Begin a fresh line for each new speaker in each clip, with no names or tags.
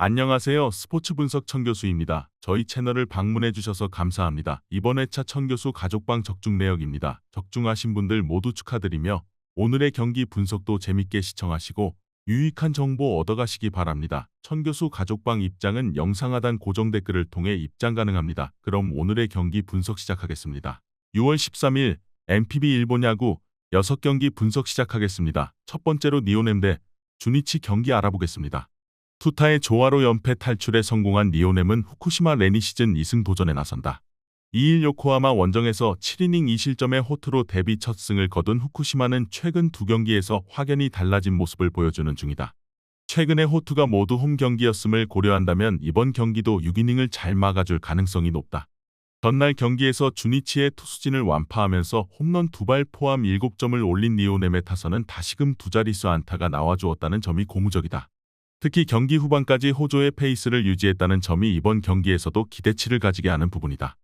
안녕하세요. 스포츠 분석 천교수입니다. 저희 채널을 방문해 주셔서 감사합니다. 이번 회차 천교수 가족방 적중 내역입니다. 적중하신 분들 모두 축하드리며 오늘의 경기 분석도 재밌게 시청하시고 유익한 정보 얻어가시기 바랍니다. 천교수 가족방 입장은 영상 하단 고정 댓글을 통해 입장 가능합니다. 그럼 오늘의 경기 분석 시작하겠습니다. 6월 13일 MPB 일본 야구 6경기 분석 시작하겠습니다. 첫 번째로 니오넴 대 주니치 경기 알아보겠습니다. 투타의 조화로 연패 탈출에 성공한 니오넴은 후쿠시마 레니 시즌 2승 도전에 나선다. 2일 요코하마 원정에서 7이닝 2실점의 호투로 데뷔 첫 승을 거둔 후쿠시마는 최근 두 경기에서 확연히 달라진 모습을 보여주는 중이다. 최근의 호투가 모두 홈 경기였음을 고려한다면 이번 경기도 6이닝을 잘 막아줄 가능성이 높다. 전날 경기에서 주니치의 투수진을 완파하면서 홈런 2발 포함 7점을 올린 니오넴의 타선은 다시금 두 자릿수 안타가 나와주었다는 점이 고무적이다. 특히 경기 후반까지 호조의 페이스를 유지했다는 점이 이번 경기에서도 기대치를 가지게 하는 부분이다.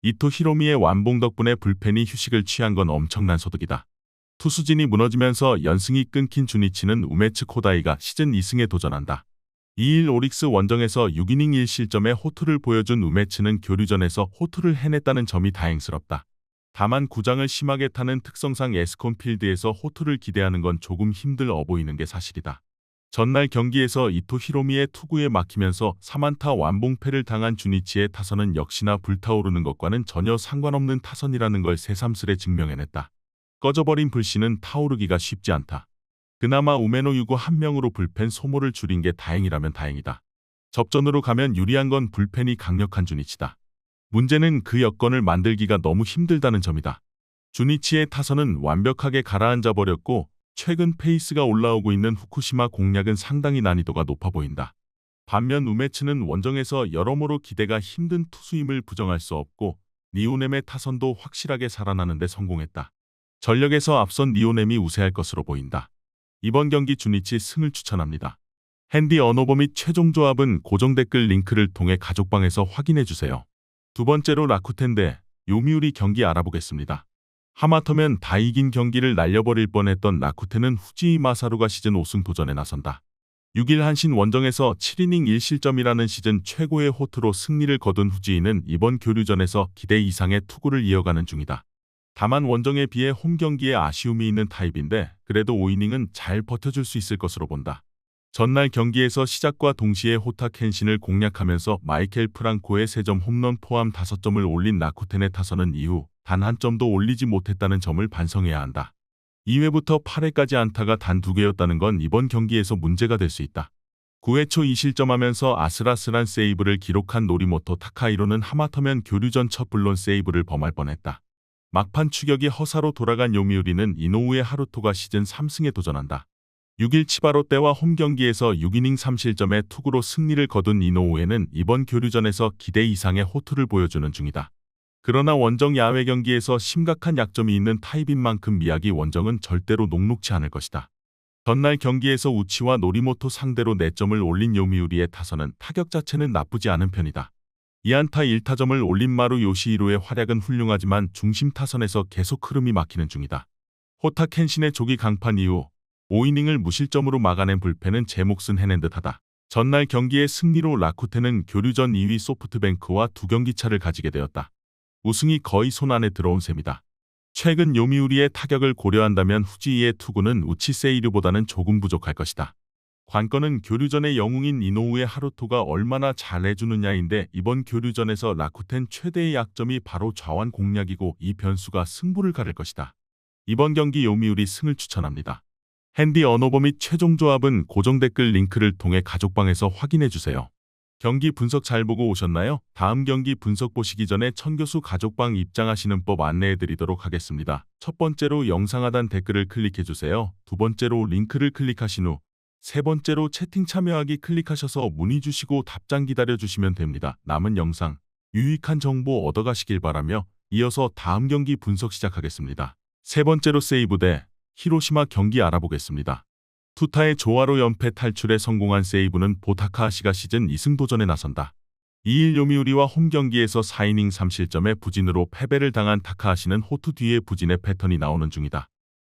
이토 히로미의 완봉 덕분에 불펜이 휴식을 취한 건 엄청난 소득이다. 투수진이 무너지면서 연승이 끊긴 주니치는 우메츠 코다이가 시즌 2승에 도전한다. 2일 오릭스 원정에서 6이닝 1실점의 호투를 보여준 우메츠는 교류전에서 호투를 해냈다는 점이 다행스럽다. 다만 구장을 심하게 타는 특성상 에스콘 필드에서 호투를 기대하는 건 조금 힘들어 보이는 게 사실이다. 전날 경기에서 이토 히로미의 투구에 막히면서 3안타 완봉패를 당한 주니치의 타선은 역시나 불타오르는 것과는 전혀 상관없는 타선이라는 걸 새삼스레 증명해냈다. 꺼져버린 불씨는 타오르기가 쉽지 않다. 그나마 우메노 유고 한 명으로 불펜 소모를 줄인 게 다행이라면 다행이다. 접전으로 가면 유리한 건 불펜이 강력한 주니치다. 문제는 그 여건을 만들기가 너무 힘들다는 점이다. 주니치의 타선은 완벽하게 가라앉아버렸고 최근 페이스가 올라오고 있는 후쿠시마 공략은 상당히 난이도가 높아 보인다. 반면 우메츠는 원정에서 여러모로 기대가 힘든 투수임을 부정할 수 없고 니오넴의 타선도 확실하게 살아나는 데 성공했다. 전력에서 앞선 니오넴이 우세할 것으로 보인다. 이번 경기 주니치 승을 추천합니다. 핸디 언오버 및 최종 조합은 고정 댓글 링크를 통해 가족방에서 확인해주세요. 두 번째로 라쿠텐 대 요미우리 경기 알아보겠습니다. 하마터면 다 이긴 경기를 날려버릴 뻔했던 라쿠텐은 후지이 마사루가 시즌 5승 도전에 나선다. 6일 한신 원정에서 7이닝 1실점이라는 시즌 최고의 호투로 승리를 거둔 후지이는 이번 교류전에서 기대 이상의 투구를 이어가는 중이다. 다만 원정에 비해 홈 경기에 아쉬움이 있는 타입인데 그래도 5이닝은 잘 버텨줄 수 있을 것으로 본다. 전날 경기에서 시작과 동시에 호타 켄신을 공략하면서 마이켈 프랑코의 3점 홈런 포함 5점을 올린 라쿠텐의 타선은 이후 단 한 점도 올리지 못했다는 점을 반성해야 한다. 2회부터 8회까지 안타가 단 2개였다는 건 이번 경기에서 문제가 될 수 있다. 9회 초 2실점하면서 아슬아슬한 세이브를 기록한 노리모토 타카이로는 하마터면 교류전 첫 블론 세이브를 범할 뻔했다. 막판 추격이 허사로 돌아간 요미우리는 이노우에 하루토가 시즌 3승에 도전한다. 6일 치바롯데와 홈 경기에서 6이닝 3실점의 투구로 승리를 거둔 이노우에는 이번 교류전에서 기대 이상의 호투를 보여주는 중이다. 그러나 원정 야외 경기에서 심각한 약점이 있는 타입인 만큼 미야기 원정은 절대로 녹록지 않을 것이다. 전날 경기에서 우치와 노리모토 상대로 4점을 올린 요미우리의 타선은 타격 자체는 나쁘지 않은 편이다. 2안타 1타점을 올린 마루 요시히로의 활약은 훌륭하지만 중심 타선에서 계속 흐름이 막히는 중이다. 호타 켄신의 조기 강판 이후 5이닝을 무실점으로 막아낸 불펜은 제 몫은 해낸 듯하다. 전날 경기의 승리로 라쿠텐은 교류전 2위 소프트뱅크와 2경기 차를 가지게 되었다. 우승이 거의 손안에 들어온 셈이다. 최근 요미우리의 타격을 고려한다면 후지이의 투구는 우치 세이류보다는 조금 부족할 것이다. 관건은 교류전의 영웅인 이노우의 하루토가 얼마나 잘해주느냐인데 이번 교류전에서 라쿠텐 최대의 약점이 바로 좌완 공략이고 이 변수가 승부를 가를 것이다. 이번 경기 요미우리 승을 추천합니다. 핸디 언오버 및 최종 조합은 고정 댓글 링크를 통해 가족방에서 확인해주세요. 경기 분석 잘 보고 오셨나요? 다음 경기 분석 보시기 전에 천교수 가족방 입장하시는 법 안내해드리도록 하겠습니다. 첫 번째로 영상 하단 댓글을 클릭해주세요. 두 번째로 링크를 클릭하신 후 세 번째로 채팅 참여하기 클릭하셔서 문의 주시고 답장 기다려주시면 됩니다. 남은 영상 유익한 정보 얻어가시길 바라며 이어서 다음 경기 분석 시작하겠습니다. 세 번째로 세이브 대 히로시마 경기 알아보겠습니다. 투타의 조화로 연패 탈출에 성공한 세이브는 보타카하시가 시즌 2승 도전에 나선다. 2일 요미우리와 홈 경기에서 4이닝 3실점의 부진으로 패배를 당한 타카하시는 호투 뒤에 부진의 패턴이 나오는 중이다.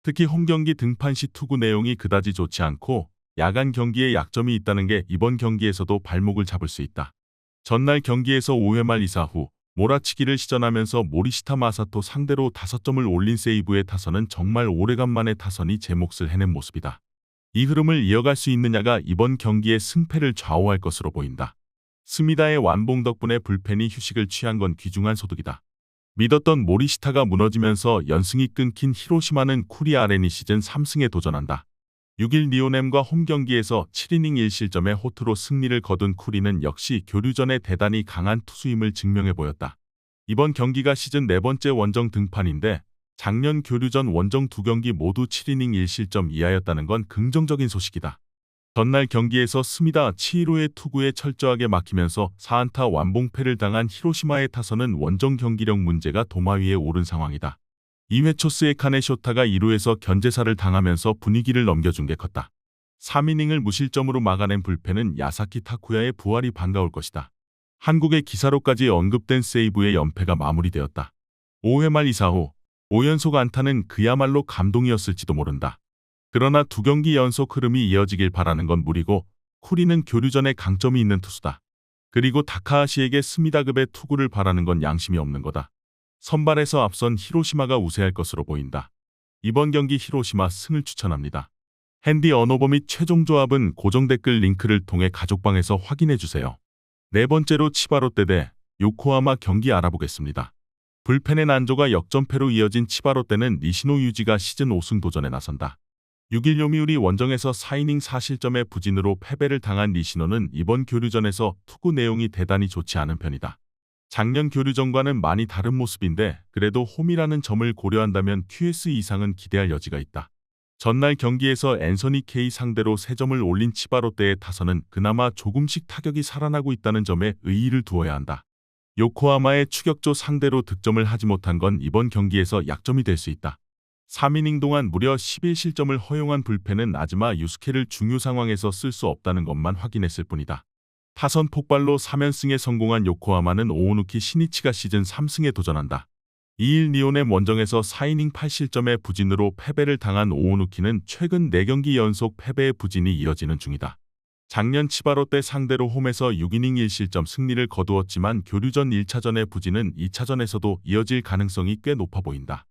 특히 홈 경기 등판 시 투구 내용이 그다지 좋지 않고 야간 경기에 약점이 있다는 게 이번 경기에서도 발목을 잡을 수 있다. 전날 경기에서 5회 말 2사 후 몰아치기를 시전하면서 모리시타 마사토 상대로 5점을 올린 세이브의 타선은 정말 오래간만에 타선이 제 몫을 해낸 모습이다. 이 흐름을 이어갈 수 있느냐가 이번 경기의 승패를 좌우할 것으로 보인다. 스미다의 완봉 덕분에 불펜이 휴식을 취한 건 귀중한 소득이다. 믿었던 모리시타가 무너지면서 연승이 끊긴 히로시마는 쿠리 아레니 시즌 3승에 도전한다. 6일 리오넴과 홈경기에서 7이닝 1실점의 호투로 승리를 거둔 쿠리는 역시 교류전에 대단히 강한 투수임을 증명해 보였다. 이번 경기가 시즌 4번째 원정 등판인데 작년 교류전 원정 2경기 모두 7이닝 1실점 이하였다는 건 긍정적인 소식이다. 전날 경기에서 스미다 치히로의 투구에 철저하게 막히면서 4안타 완봉패를 당한 히로시마의 타선은 원정 경기력 문제가 도마 위에 오른 상황이다. 2회 초 스에카네 쇼타가 2루에서 견제사를 당하면서 분위기를 넘겨준 게 컸다. 3이닝을 무실점으로 막아낸 불펜은 야사키 타쿠야의 부활이 반가울 것이다. 한국의 기사로까지 언급된 세이브의 연패가 마무리되었다. 5회 말 2사 후 5연속 안타는 그야말로 감동이었을지도 모른다. 그러나 2경기 연속 흐름이 이어지길 바라는 건 무리고 쿠리는 교류전에 강점이 있는 투수다. 그리고 다카하시에게 스미다급의 투구를 바라는 건 양심이 없는 거다. 선발에서 앞선 히로시마가 우세할 것으로 보인다. 이번 경기 히로시마 승을 추천합니다. 핸디 언오버 및 최종 조합은 고정 댓글 링크를 통해 가족방에서 확인해주세요. 네 번째로 치바롯데 대 요코하마 경기 알아보겠습니다. 불펜의 난조가 역전패로 이어진 치바롯데는 니시노 유지가 시즌 5승 도전에 나선다. 6일 요미우리 원정에서 4이닝 4실점의 부진으로 패배를 당한 니시노는 이번 교류전에서 투구 내용이 대단히 좋지 않은 편이다. 작년 교류전과는 많이 다른 모습인데 그래도 홈이라는 점을 고려한다면 QS 이상은 기대할 여지가 있다. 전날 경기에서 앤서니 K 상대로 3점을 올린 치바롯데의 타선은 그나마 조금씩 타격이 살아나고 있다는 점에 의의를 두어야 한다. 요코하마의 추격조 상대로 득점을 하지 못한 건 이번 경기에서 약점이 될 수 있다. 3이닝 동안 무려 11실점을 허용한 불펜은 아즈마 유스케를 중요 상황에서 쓸 수 없다는 것만 확인했을 뿐이다. 타선 폭발로 3연승에 성공한 요코하마는 오오누키 시니치가 시즌 3승에 도전한다. 2일 리오넴 원정에서 4이닝 8실점의 부진으로 패배를 당한 오오누키는 최근 4경기 연속 패배의 부진이 이어지는 중이다. 작년 치바롯데 상대로 홈에서 6이닝 1실점 승리를 거두었지만 교류전 1차전의 부진은 2차전에서도 이어질 가능성이 꽤 높아 보인다.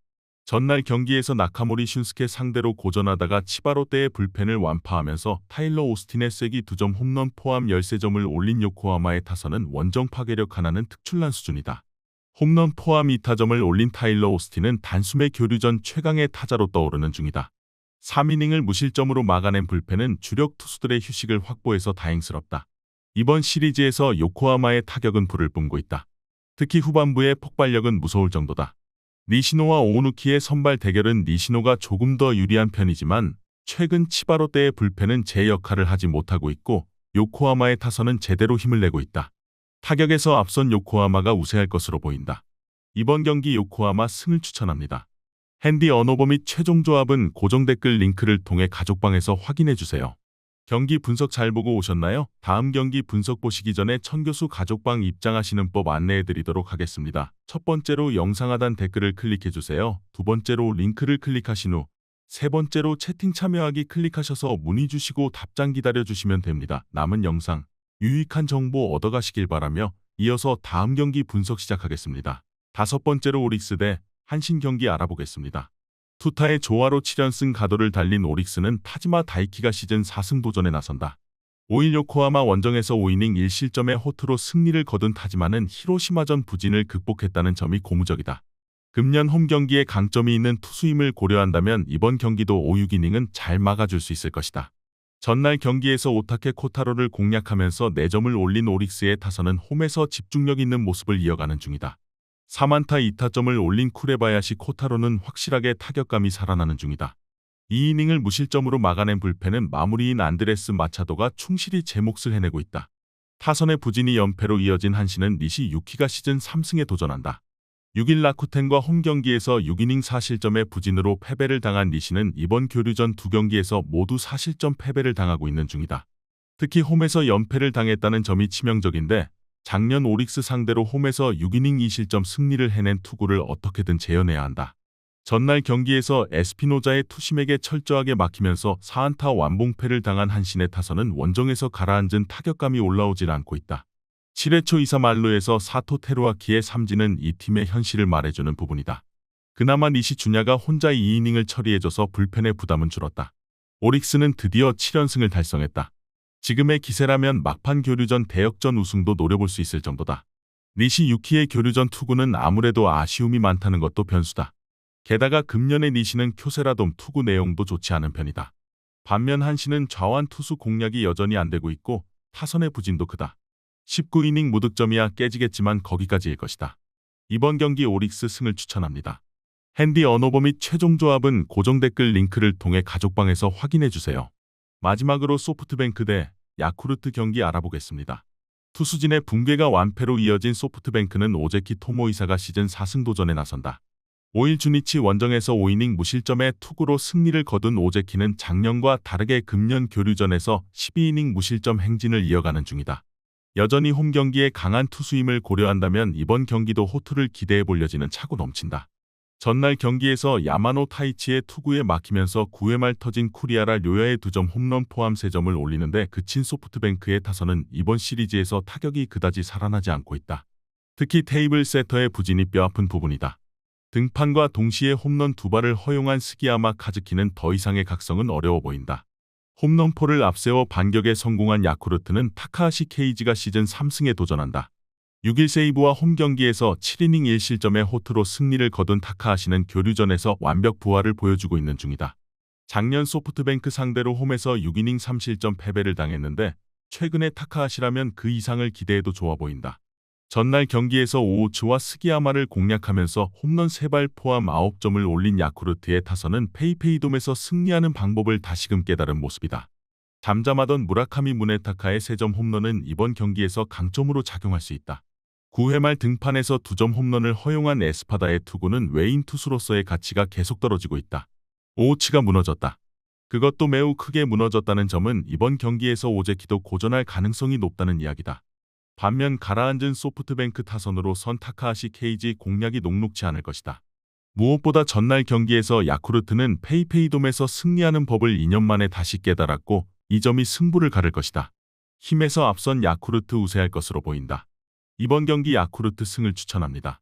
전날 경기에서 나카모리 슌스케 상대로 고전하다가 치바롯데의 불펜을 완파하면서 타일러 오스틴의 쐐기 2점 홈런 포함 13점을 올린 요코하마의 타선은 원정 파괴력 하나는 특출난 수준이다. 홈런 포함 2타점을 올린 타일러 오스틴은 단숨에 교류전 최강의 타자로 떠오르는 중이다. 3이닝을 무실점으로 막아낸 불펜은 주력 투수들의 휴식을 확보해서 다행스럽다. 이번 시리즈에서 요코하마의 타격은 불을 뿜고 있다. 특히 후반부의 폭발력은 무서울 정도다. 니시노와 오누키의 선발 대결은 니시노가 조금 더 유리한 편이지만 최근 치바롯데의 불펜은 제 역할을 하지 못하고 있고 요코하마의 타선은 제대로 힘을 내고 있다. 타격에서 앞선 요코하마가 우세할 것으로 보인다. 이번 경기 요코하마 승을 추천합니다. 핸디 언오버 및 최종 조합은 고정 댓글 링크를 통해 가족방에서 확인해주세요. 경기 분석 잘 보고 오셨나요? 다음 경기 분석 보시기 전에 천교수 가족방 입장하시는 법 안내해드리도록 하겠습니다. 첫 번째로 영상 하단 댓글을 클릭해주세요. 두 번째로 링크를 클릭하신 후 세 번째로 채팅 참여하기 클릭하셔서 문의 주시고 답장 기다려주시면 됩니다. 남은 영상 유익한 정보 얻어가시길 바라며 이어서 다음 경기 분석 시작하겠습니다. 다섯 번째로 오릭스 대 한신 경기 알아보겠습니다. 투타의 조화로 7연승 가도를 달린 오릭스는 타지마 다이키가 시즌 4승 도전에 나선다. 5일 요코하마 원정에서 5이닝 1실점의 호투로 승리를 거둔 타지마는 히로시마전 부진을 극복했다는 점이 고무적이다. 금년 홈 경기에 강점이 있는 투수임을 고려한다면 이번 경기도 5, 6이닝은 잘 막아줄 수 있을 것이다. 전날 경기에서 오타케 코타로를 공략하면서 4점을 올린 오릭스의 타선은 홈에서 집중력 있는 모습을 이어가는 중이다. 3안타 2타점을 올린 쿠레바야시 코타로는 확실하게 타격감이 살아나는 중이다. 2이닝을 무실점으로 막아낸 불펜은 마무리인 안드레스 마차도가 충실히 제 몫을 해내고 있다. 타선의 부진이 연패로 이어진 한신은 니시 유키가 시즌 3승에 도전한다. 6일 라쿠텐과 홈경기에서 6이닝 4실점의 부진으로 패배를 당한 니시는 이번 교류전 2경기에서 모두 4실점 패배를 당하고 있는 중이다. 특히 홈에서 연패를 당했다는 점이 치명적인데 작년 오릭스 상대로 홈에서 6이닝 2실점 승리를 해낸 투구를 어떻게든 재현해야 한다. 전날 경기에서 에스피노자의 투심에게 철저하게 막히면서 4안타 완봉패를 당한 한신의 타선은 원정에서 가라앉은 타격감이 올라오질 않고 있다. 7회 초 2사 만루에서 사토 테루아키의 삼진은 이 팀의 현실을 말해주는 부분이다. 그나마 니시 주냐가 혼자 2이닝을 처리해줘서 불펜의 부담은 줄었다. 오릭스는 드디어 7연승을 달성했다. 지금의 기세라면 막판 교류전 대역전 우승도 노려볼 수 있을 정도다. 니시 유키의 교류전 투구는 아무래도 아쉬움이 많다는 것도 변수다. 게다가 금년의 니시는 쿄세라돔 투구 내용도 좋지 않은 편이다. 반면 한신은 좌완 투수 공략이 여전히 안 되고 있고 타선의 부진도 크다. 19이닝 무득점이야 깨지겠지만 거기까지일 것이다. 이번 경기 오릭스 승을 추천합니다. 핸디 언어버 및 최종 조합은 고정 댓글 링크를 통해 가족방에서 확인해주세요. 마지막으로 소프트뱅크 대 야쿠르트 경기 알아보겠습니다. 투수진의 붕괴가 완패로 이어진 소프트뱅크는 오제키 토모이사가 시즌 4승 도전에 나선다. 5일 주니치 원정에서 5이닝 무실점의 투구로 승리를 거둔 오제키는 작년과 다르게 금년 교류전에서 12이닝 무실점 행진을 이어가는 중이다. 여전히 홈 경기에 강한 투수임을 고려한다면 이번 경기도 호투를 기대해볼 여지는 차고 넘친다. 전날 경기에서 야마노 타이치의 투구에 막히면서 9회 말 터진 쿠리아라 료야의 2점 홈런 포함 3점을 올리는데 그친 소프트뱅크의 타선은 이번 시리즈에서 타격이 그다지 살아나지 않고 있다. 특히 테이블 세터의 부진이 뼈아픈 부분이다. 등판과 동시에 홈런 2발을 허용한 스기야마 카즈키는 더 이상의 각성은 어려워 보인다. 홈런포를 앞세워 반격에 성공한 야쿠르트는 타카하시 케이지가 시즌 3승에 도전한다. 6일 세이브와 홈 경기에서 7이닝 1실점의 호투로 승리를 거둔 타카하시는 교류전에서 완벽 부활을 보여주고 있는 중이다. 작년 소프트뱅크 상대로 홈에서 6이닝 3실점 패배를 당했는데 최근의 타카하시라면 그 이상을 기대해도 좋아 보인다. 전날 경기에서 오우츠와 스기야마를 공략하면서 홈런 3발 포함 9점을 올린 야쿠르트의 타선은 페이페이돔에서 승리하는 방법을 다시금 깨달은 모습이다. 잠잠하던 무라카미 무네타카의 3점 홈런은 이번 경기에서 강점으로 작용할 수 있다. 9회 말 등판에서 2점 홈런을 허용한 에스파다의 투구는 외인 투수로서의 가치가 계속 떨어지고 있다. 오우츠가 무너졌다. 그것도 매우 크게 무너졌다는 점은 이번 경기에서 오제키도 고전할 가능성이 높다는 이야기다. 반면 가라앉은 소프트뱅크 타선으로 선 타카하시 케이지 공략이 녹록지 않을 것이다. 무엇보다 전날 경기에서 야쿠르트는 페이페이돔에서 승리하는 법을 2년 만에 다시 깨달았고 이 점이 승부를 가를 것이다. 힘에서 앞선 야쿠르트 우세할 것으로 보인다. 이번 경기 야쿠르트 승을 추천합니다.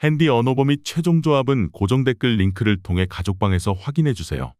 핸디 언어버 및 최종 조합은 고정 댓글 링크를 통해 가족방에서 확인해주세요.